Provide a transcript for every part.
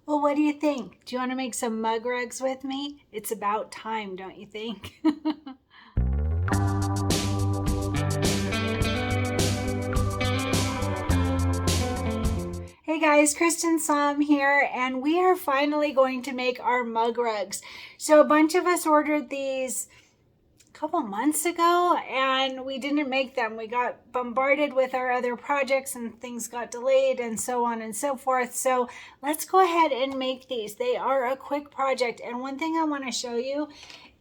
Well, what do you think? Do you want to make some mug rugs with me? It's about time, don't you think? Hey guys, Cristin here, and we are finally going to make our mug rugs. So a bunch of us ordered these a couple months ago and we didn't make them. We got bombarded with our other projects and things got delayed and so on and so forth. So let's go ahead and make these. They are a quick project, and one thing I want to show you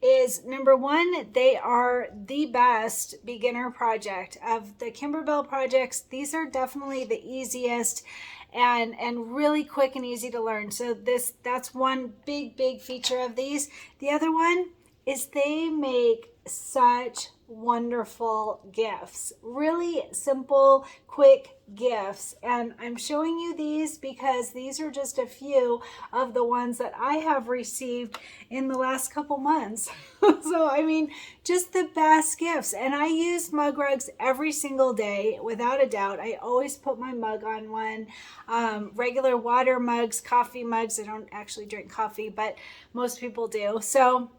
is, number one, they are the best beginner project of the Kimberbell projects. These are definitely the easiest and really quick and easy to learn. So that's one big feature of these. The other one is they make such wonderful gifts, really simple, quick gifts. And I'm showing you these because these are just a few of the ones that I have received in the last couple months. So I mean, just the best gifts. And I use mug rugs every single day without a doubt. I always put my mug on one. Regular water mugs, coffee mugs. I don't actually drink coffee, but most people do. So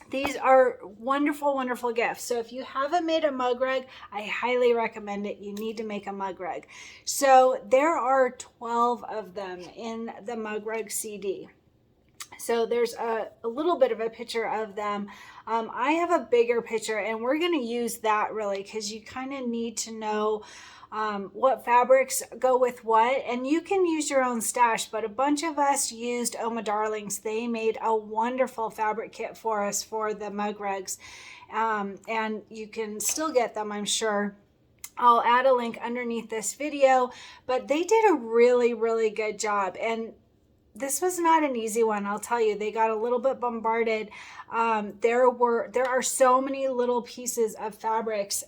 these are wonderful gifts. So if you haven't made a mug rug, I highly recommend it. You need to make a mug rug. So there are 12 of them in the mug rug CD. So there's a little bit of a picture of them. I have a bigger picture, and we're going to use that really because you kind of need to know what fabrics go with what, and you can use your own stash, but a bunch of us used Oh My Darlings. They made a wonderful fabric kit for us for the mug rugs, and you can still get them, I'm sure. I'll add a link underneath this video, but they did a really good job, and this was not an easy one, I'll tell you. They got a little bit bombarded. There are so many little pieces of fabrics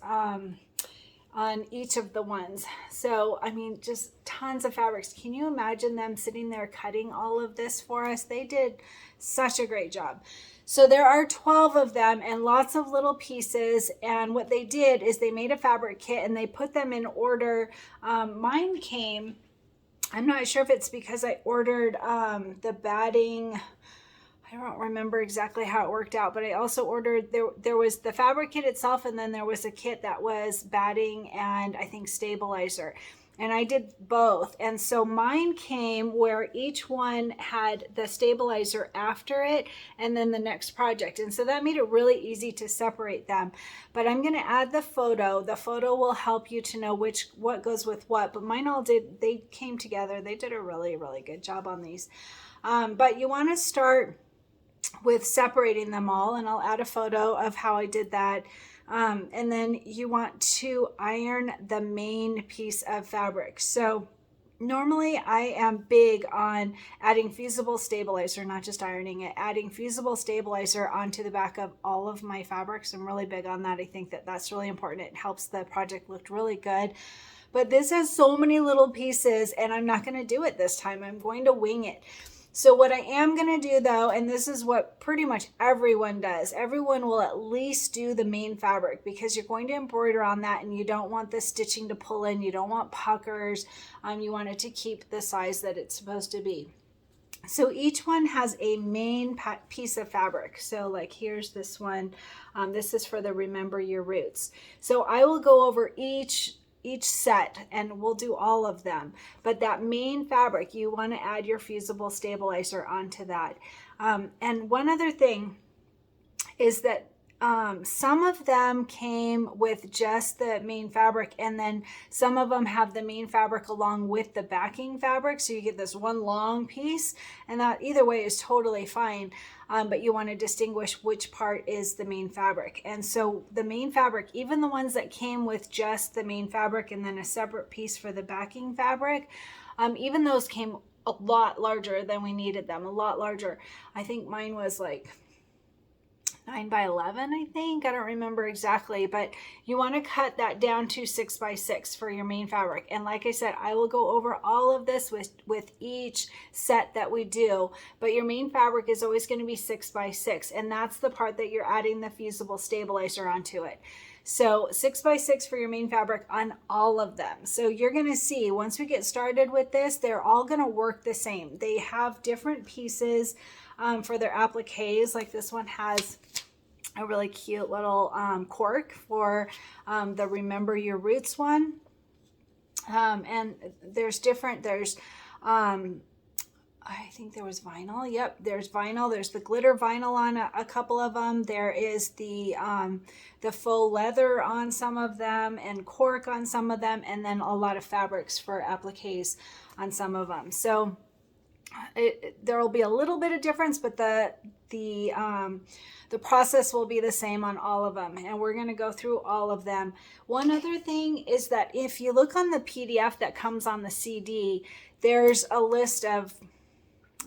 on each of the ones. So, I mean, just tons of fabrics. Can you imagine them sitting there cutting all of this for us? They did such a great job. So there are 12 of them and lots of little pieces. And what they did is they made a fabric kit and they put them in order. Mine came, I'm not sure if it's because I ordered the batting. I don't remember exactly how it worked out, but I also ordered, there was the fabric kit itself, and then there was a kit that was batting and I think stabilizer. And I did both. And so mine came where each one had the stabilizer after it and then the next project. And so that made it really easy to separate them. But I'm going to add the photo. The photo will help you to know what goes with what. But mine all they came together. They did a really good job on these. But you want to start with separating them all, and I'll add a photo of how I did that. And then you want to iron the main piece of fabric. So normally I am big on adding fusible stabilizer, not just ironing it, adding fusible stabilizer onto the back of all of my fabrics. I'm really big on that. I think that that's really important. It helps the project look really good. But this has so many little pieces, and I'm not going to do it this time. I'm going to wing it. So what I am going to do though, and this is what pretty much everyone does, everyone will at least do the main fabric because you're going to embroider on that and you don't want the stitching to pull in, you don't want puckers, you want it to keep the size that it's supposed to be. So each one has a main piece of fabric. So like here's this one, this is for the Remember Your Roots. So I will go over each set and we'll do all of them, but that main fabric, you want to add your fusible stabilizer onto that. And one other thing is that some of them came with just the main fabric, and then some of them have the main fabric along with the backing fabric, so you get this one long piece, and that either way is totally fine. But you want to distinguish which part is the main fabric. And so the main fabric, even the ones that came with just the main fabric and then a separate piece for the backing fabric, even those came a lot larger than we needed them, a lot larger. I think mine was like 9 by 11, I think. I don't remember exactly, but you want to cut that down to 6 by 6 for your main fabric. And like I said, I will go over all of this with each set that we do, but your main fabric is always going to be 6 by 6, and that's the part that you're adding the fusible stabilizer onto it. So 6x6 for your main fabric on all of them. So you're going to see once we get started with this, they're all going to work the same. They have different pieces for their appliques. Like this one has a really cute little cork for the Remember Your Roots one. And there's different, there's I think there was vinyl. Yep, there's vinyl. There's the glitter vinyl on a couple of them. There is the faux leather on some of them and cork on some of them, and then a lot of fabrics for appliques on some of them. So there will be a little bit of difference, but the process will be the same on all of them, and we're going to go through all of them. One other thing is that if you look on the PDF that comes on the CD, there's a list of,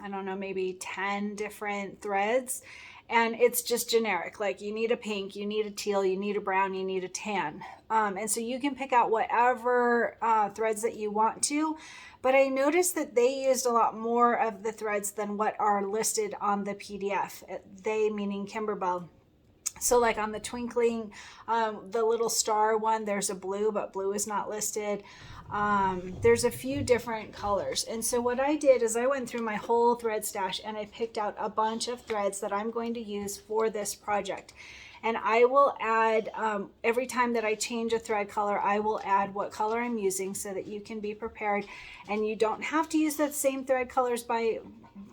I don't know, maybe 10 different threads, and it's just generic. Like you need a pink, you need a teal, you need a brown, you need a tan. And so you can pick out whatever threads that you want to, but I noticed that they used a lot more of the threads than what are listed on the PDF. They meaning Kimberbell. So like on the twinkling, the little star one, there's a blue, but blue is not listed. There's a few different colors. And so what I did is I went through my whole thread stash and I picked out a bunch of threads that I'm going to use for this project. And I will add, every time that I change a thread color, I will add what color I'm using so that you can be prepared. And you don't have to use the same thread colors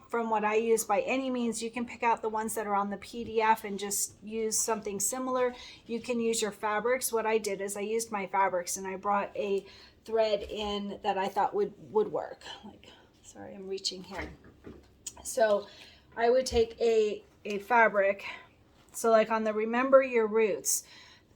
from what I use by any means. You can pick out the ones that are on the PDF and just use something similar. You can use your fabrics. What I did is I used my fabrics and I brought a thread in that I thought would work. Like, sorry, I'm reaching here. So I would take a fabric. So like on the Remember Your Roots,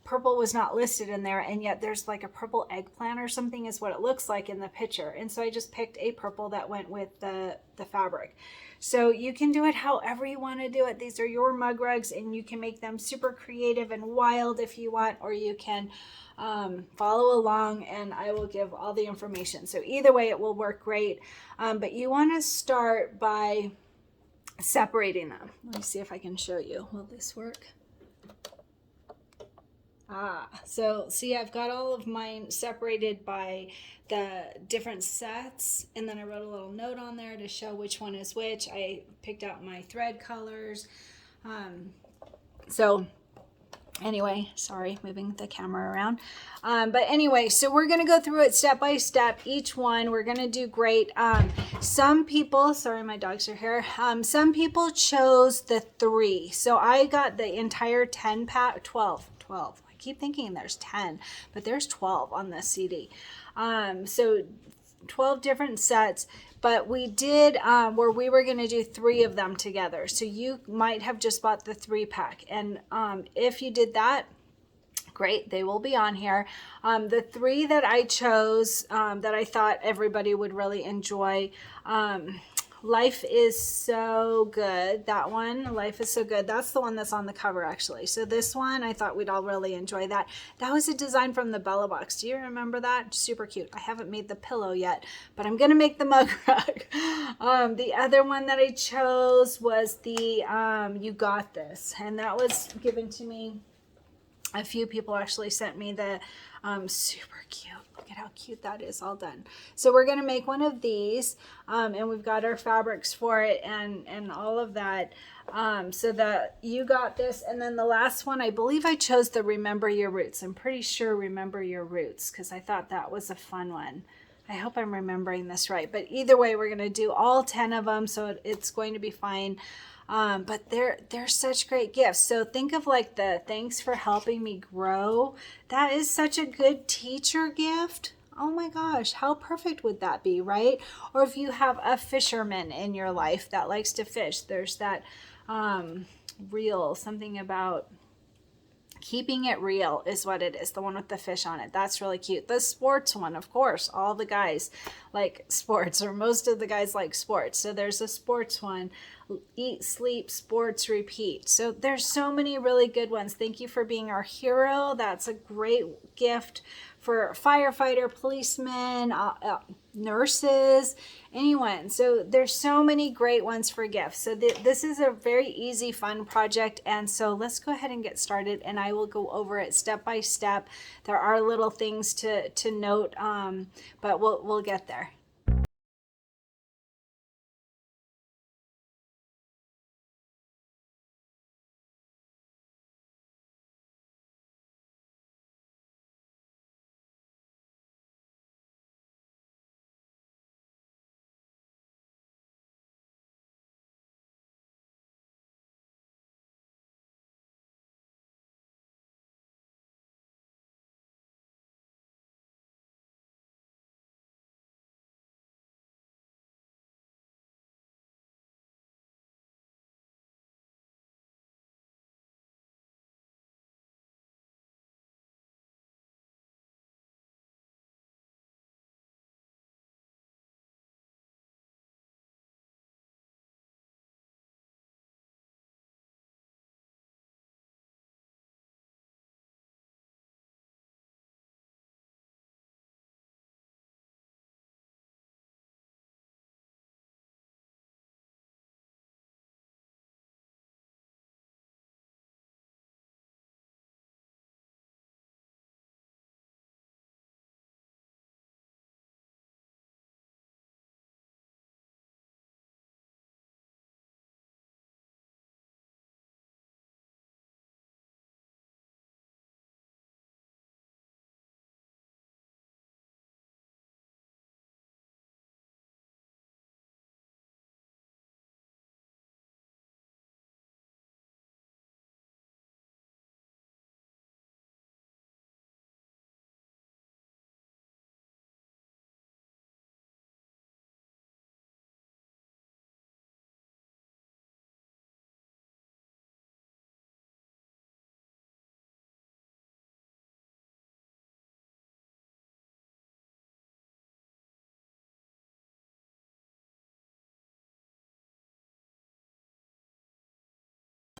purple was not listed in there, and yet there's like a purple eggplant or something is what it looks like in the picture. And so I just picked a purple that went with the fabric. So you can do it however you want to do it. These are your mug rugs, and you can make them super creative and wild if you want, or you can follow along and I will give all the information. So either way, it will work great. But you want to start by separating them. Let me see if I can show you. Will this work? So see, I've got all of mine separated by the different sets, and then I wrote a little note on there to show which one is which. I picked out my thread colors. So anyway, sorry, moving the camera around. But anyway, so we're going to go through it step by step. Each one, we're going to do great. Some people, sorry, my dogs are here. Some people chose the 3. So I got the entire 10 pack, 12. I keep thinking there's 10, but there's 12 on this CD. So 12 different sets, but we did where we were going to do 3 of them together. So you might have just bought the 3-pack, and if you did that, great, they will be on here. The 3 that I chose that I thought everybody would really enjoy, Life is So Good. That one, Life is So Good. That's the one that's on the cover, actually. So this one, I thought we'd all really enjoy that. That was a design from the Bella Box. Do you remember that? Super cute. I haven't made the pillow yet, but I'm going to make the mug rug. The other one that I chose was the You Got This. And that was given to me. A few people actually sent me the super cute. Look at how cute that is, all done. So we're going to make one of these, and we've got our fabrics for it and all of that. So that You Got This. And then the last one, I believe I chose the Remember Your Roots. I'm pretty sure Remember Your Roots, because I thought that was a fun one. I hope I'm remembering this right. But either way, we're going to do all 10 of them, so it's going to be fine. But they're such great gifts. So think of like the thanks for helping me grow. That is such a good teacher gift. Oh my gosh, how perfect would that be, right? Or if you have a fisherman in your life that likes to fish, there's that reel, something about Keeping It Real is what it is, the one with the fish on it. That's really cute. The sports one, of course, all the guys like sports, or most of the guys like sports. So there's a sports one. eat, sleep, sports, repeat. So there's so many really good ones. Thank you for being our hero. That's a great gift for firefighter, policemen, nurses, anyone. So there's so many great ones for gifts. So this is a very easy, fun project. And so let's go ahead and get started, and I will go over it step by step. There are little things to note, but we'll get there.